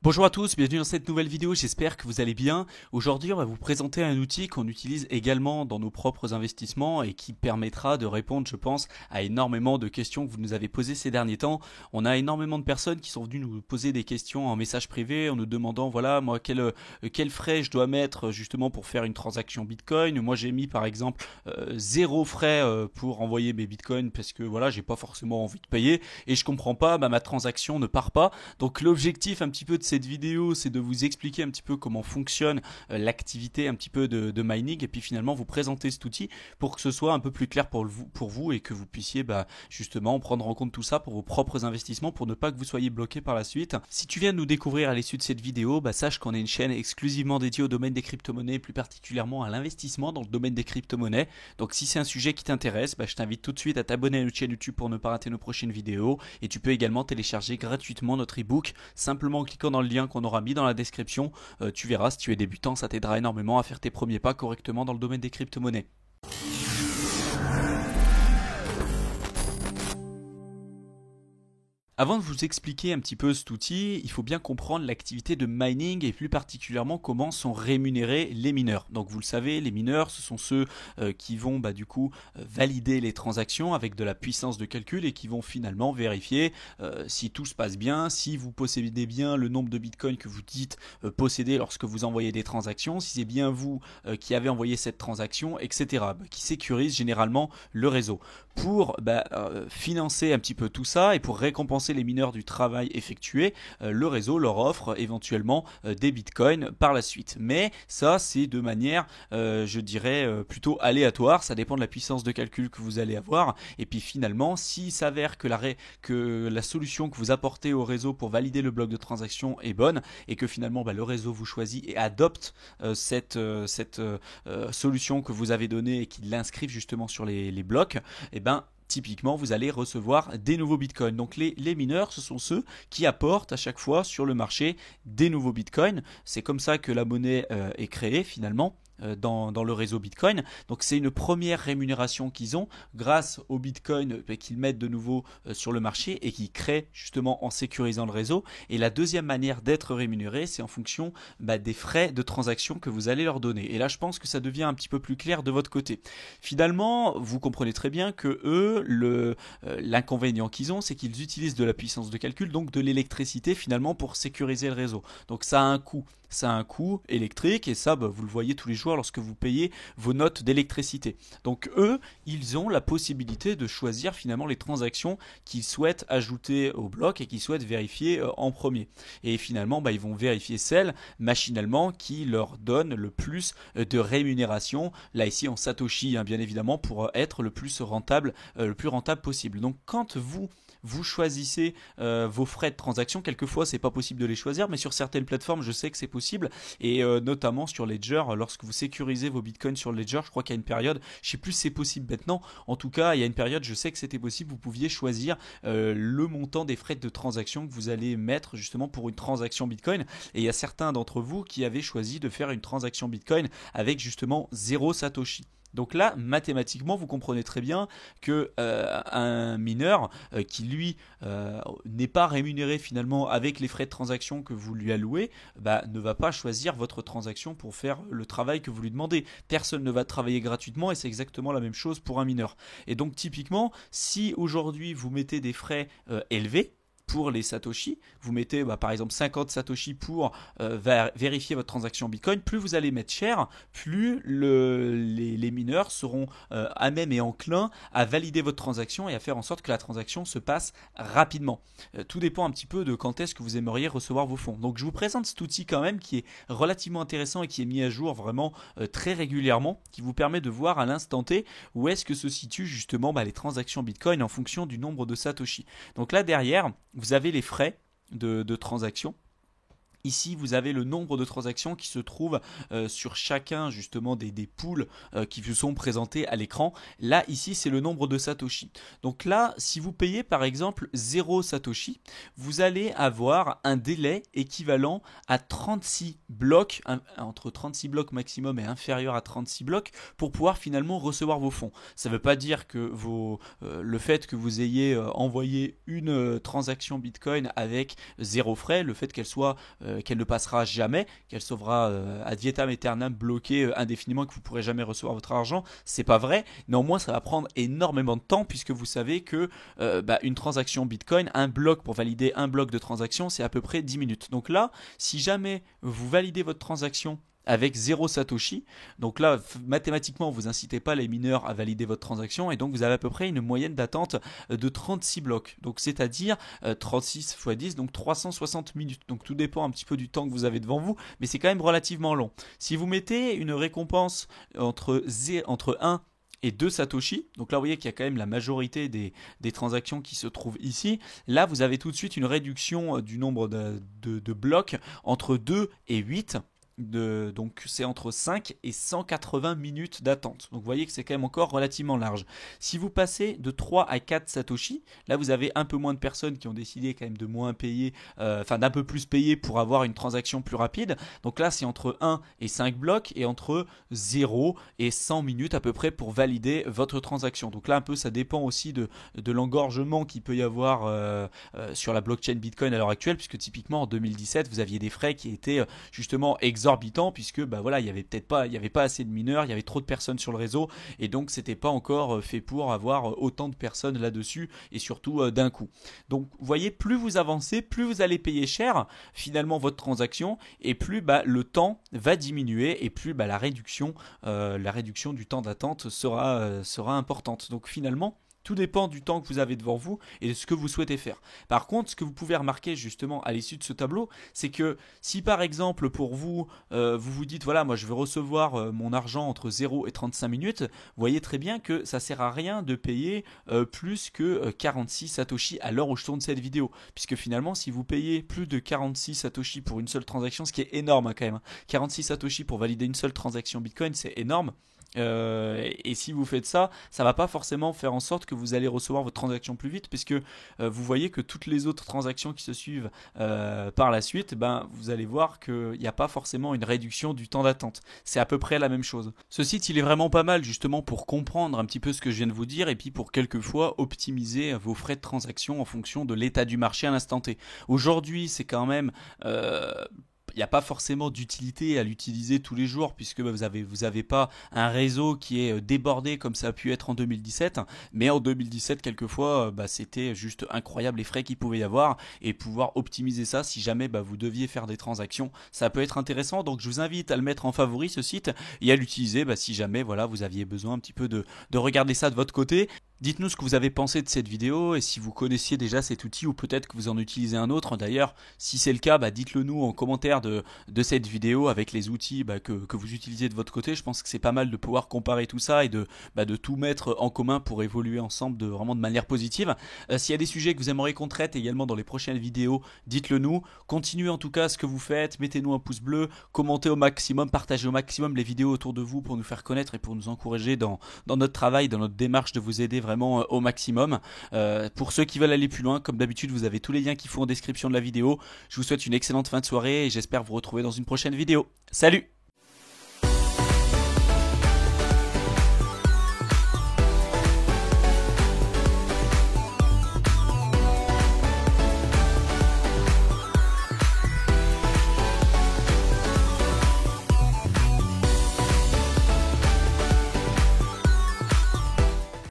Bonjour à tous, bienvenue dans cette nouvelle vidéo, j'espère que vous allez bien. Aujourd'hui on va vous présenter un outil qu'on utilise également dans nos propres investissements et qui permettra de répondre, je pense, à énormément de questions que vous nous avez posées ces derniers temps. On a énormément de personnes qui sont venues nous poser des questions en message privé en nous demandant, voilà, moi quel frais je dois mettre justement pour faire une transaction Bitcoin. Moi j'ai mis par exemple 0 frais pour envoyer mes Bitcoins parce que voilà, j'ai pas forcément envie de payer et je comprends pas, ma transaction ne part pas. Donc l'objectif un petit peu de cette vidéo, c'est de vous expliquer un petit peu comment fonctionne l'activité un petit peu de mining et puis finalement vous présenter cet outil pour que ce soit un peu plus clair pour vous et que vous puissiez justement prendre en compte tout ça pour vos propres investissements pour ne pas que vous soyez bloqué par la suite. Si tu viens de nous découvrir à l'issue de cette vidéo, sache qu'on est une chaîne exclusivement dédiée au domaine des crypto-monnaies, plus particulièrement à l'investissement dans le domaine des crypto-monnaies. Donc si c'est un sujet qui t'intéresse, je t'invite tout de suite à t'abonner à notre chaîne YouTube pour ne pas rater nos prochaines vidéos et tu peux également télécharger gratuitement notre e-book simplement en cliquant dans le lien qu'on aura mis dans la description. Tu verras, si tu es débutant, ça t'aidera énormément à faire tes premiers pas correctement dans le domaine des crypto-monnaies. Avant de vous expliquer un petit peu cet outil, il faut bien comprendre l'activité de mining et plus particulièrement comment sont rémunérés les mineurs. Donc vous le savez, les mineurs, ce sont ceux qui vont valider les transactions avec de la puissance de calcul et qui vont finalement vérifier si tout se passe bien, si vous possédez bien le nombre de bitcoins que vous dites posséder lorsque vous envoyez des transactions, si c'est bien vous qui avez envoyé cette transaction, etc. Qui sécurise généralement le réseau. Pour financer un petit peu tout ça et pour récompenser les mineurs du travail effectué, le réseau leur offre éventuellement des bitcoins par la suite. Mais ça, c'est de manière, je dirais, plutôt aléatoire. Ça dépend de la puissance de calcul que vous allez avoir. Et puis finalement, s'il s'avère que la solution que vous apportez au réseau pour valider le bloc de transaction est bonne et que finalement le réseau vous choisit et adopte cette solution que vous avez donnée et qu'il l'inscrive justement sur les blocs, typiquement, vous allez recevoir des nouveaux bitcoins. Donc les mineurs, ce sont ceux qui apportent à chaque fois sur le marché des nouveaux bitcoins. C'est comme ça que la monnaie est créée finalement. Dans le réseau Bitcoin. Donc c'est une première rémunération qu'ils ont grâce au Bitcoin qu'ils mettent de nouveau sur le marché et qui créent justement en sécurisant le réseau. Et la deuxième manière d'être rémunéré, c'est en fonction des frais de transaction que vous allez leur donner. Et là, je pense que ça devient un petit peu plus clair de votre côté. Finalement, vous comprenez très bien que eux, l'inconvénient qu'ils ont, c'est qu'ils utilisent de la puissance de calcul, donc de l'électricité finalement pour sécuriser le réseau. Donc ça a un coût. Ça a un coût électrique et ça, vous le voyez tous les jours lorsque vous payez vos notes d'électricité. Donc eux, ils ont la possibilité de choisir finalement les transactions qu'ils souhaitent ajouter au bloc et qu'ils souhaitent vérifier en premier. Et finalement, ils vont vérifier celles machinalement qui leur donnent le plus de rémunération. Là ici en Satoshi, bien évidemment, pour être le plus rentable possible. Donc quand vous choisissez vos frais de transaction. Quelquefois, c'est pas possible de les choisir, mais sur certaines plateformes, je sais que c'est possible. Et notamment sur Ledger, lorsque vous sécurisez vos bitcoins sur Ledger, je crois qu'il y a une période, je sais plus si c'est possible maintenant. En tout cas, il y a une période, je sais que c'était possible. Vous pouviez choisir le montant des frais de transaction que vous allez mettre justement pour une transaction bitcoin. Et il y a certains d'entre vous qui avaient choisi de faire une transaction bitcoin avec justement 0 Satoshi. Donc là, mathématiquement, vous comprenez très bien que un mineur qui lui n'est pas rémunéré finalement avec les frais de transaction que vous lui allouez, ne va pas choisir votre transaction pour faire le travail que vous lui demandez. Personne ne va travailler gratuitement et c'est exactement la même chose pour un mineur. Et donc typiquement, si aujourd'hui vous mettez des frais élevés, pour les Satoshi, vous mettez par exemple 50 Satoshi pour vérifier votre transaction Bitcoin, plus vous allez mettre cher, plus les mineurs seront à même et enclins à valider votre transaction et à faire en sorte que la transaction se passe rapidement. Tout dépend un petit peu de quand est-ce que vous aimeriez recevoir vos fonds. Donc je vous présente cet outil quand même qui est relativement intéressant et qui est mis à jour vraiment très régulièrement, qui vous permet de voir à l'instant T où est-ce que se situent justement les transactions Bitcoin en fonction du nombre de Satoshi. Donc là derrière, vous avez les frais de transaction. Ici, vous avez le nombre de transactions qui se trouvent sur chacun justement des pools qui vous sont présentés à l'écran. Là, ici, c'est le nombre de Satoshi. Donc là, si vous payez par exemple 0 Satoshi, vous allez avoir un délai équivalent à 36 blocs, entre 36 blocs maximum et inférieur à 36 blocs, pour pouvoir finalement recevoir vos fonds. Ça ne veut pas dire que le fait que vous ayez envoyé une transaction Bitcoin avec 0 frais, le fait qu'elle soit qu'elle ne passera jamais, qu'elle sauvera ad vitam aeternam bloquée indéfiniment, que vous ne pourrez jamais recevoir votre argent. C'est pas vrai. Néanmoins, ça va prendre énormément de temps puisque vous savez que une transaction Bitcoin, un bloc pour valider un bloc de transaction, c'est à peu près 10 minutes. Donc là, si jamais vous validez votre transaction avec 0 Satoshi. Donc là, mathématiquement, vous incitez pas les mineurs à valider votre transaction et donc vous avez à peu près une moyenne d'attente de 36 blocs. Donc c'est-à-dire 36 x 10, donc 360 minutes. Donc tout dépend un petit peu du temps que vous avez devant vous, mais c'est quand même relativement long. Si vous mettez une récompense entre 1 et 2 Satoshi, donc là vous voyez qu'il y a quand même la majorité des transactions qui se trouvent ici. Là vous avez tout de suite une réduction du nombre de blocs entre 2 et 8. Donc c'est entre 5 et 180 minutes d'attente. Donc vous voyez que c'est quand même encore relativement large. Si vous passez de 3 à 4 Satoshi, là vous avez un peu moins de personnes qui ont décidé quand même de moins payer, d'un peu plus payer pour avoir une transaction plus rapide. Donc là c'est entre 1 et 5 blocs et entre 0 et 100 minutes à peu près pour valider votre transaction. Donc là un peu ça dépend aussi de l'engorgement qu'il peut y avoir sur la blockchain Bitcoin à l'heure actuelle, puisque typiquement en 2017 vous aviez des frais qui étaient justement exorbitant puisque il y avait pas assez de mineurs, il y avait trop de personnes sur le réseau et donc c'était pas encore fait pour avoir autant de personnes là-dessus et surtout d'un coup. Donc vous voyez, plus vous avancez, plus vous allez payer cher finalement votre transaction et plus le temps va diminuer et plus la réduction du temps d'attente sera importante. Donc finalement tout dépend du temps que vous avez devant vous et de ce que vous souhaitez faire. Par contre, ce que vous pouvez remarquer justement à l'issue de ce tableau, c'est que si par exemple pour vous, vous vous dites voilà, moi je veux recevoir mon argent entre 0 et 35 minutes, vous voyez très bien que ça ne sert à rien de payer plus que 46 Satoshi à l'heure où je tourne cette vidéo. Puisque finalement, si vous payez plus de 46 Satoshi pour une seule transaction, ce qui est énorme quand même, 46 Satoshi pour valider une seule transaction Bitcoin, c'est énorme. Et si vous faites ça, ça va pas forcément faire en sorte que vous allez recevoir votre transaction plus vite, puisque vous voyez que toutes les autres transactions qui se suivent par la suite, vous allez voir qu'il n'y a pas forcément une réduction du temps d'attente. C'est à peu près la même chose. Ce site, il est vraiment pas mal justement pour comprendre un petit peu ce que je viens de vous dire et puis pour quelquefois optimiser vos frais de transaction en fonction de l'état du marché à l'instant T. Aujourd'hui, c'est quand même il n'y a pas forcément d'utilité à l'utiliser tous les jours puisque vous avez pas un réseau qui est débordé comme ça a pu être en 2017, mais en 2017 quelquefois c'était juste incroyable les frais qu'il pouvait y avoir et pouvoir optimiser ça si jamais vous deviez faire des transactions, ça peut être intéressant. Donc je vous invite à le mettre en favori ce site et à l'utiliser si jamais vous aviez besoin un petit peu de regarder ça de votre côté. Dites-nous ce que vous avez pensé de cette vidéo et si vous connaissiez déjà cet outil ou peut-être que vous en utilisez un autre. D'ailleurs, si c'est le cas, dites-le nous en commentaire de cette vidéo avec les outils que vous utilisez de votre côté. Je pense que c'est pas mal de pouvoir comparer tout ça et de tout mettre en commun pour évoluer ensemble vraiment de manière positive. S'il y a des sujets que vous aimeriez qu'on traite également dans les prochaines vidéos, dites-le nous. Continuez en tout cas ce que vous faites, mettez-nous un pouce bleu, commentez au maximum, partagez au maximum les vidéos autour de vous pour nous faire connaître et pour nous encourager dans notre travail, dans notre démarche de vous aider vraiment au maximum. Pour ceux qui veulent aller plus loin, comme d'habitude, vous avez tous les liens qu'il faut en description de la vidéo. Je vous souhaite une excellente fin de soirée et j'espère vous retrouver dans une prochaine vidéo. Salut!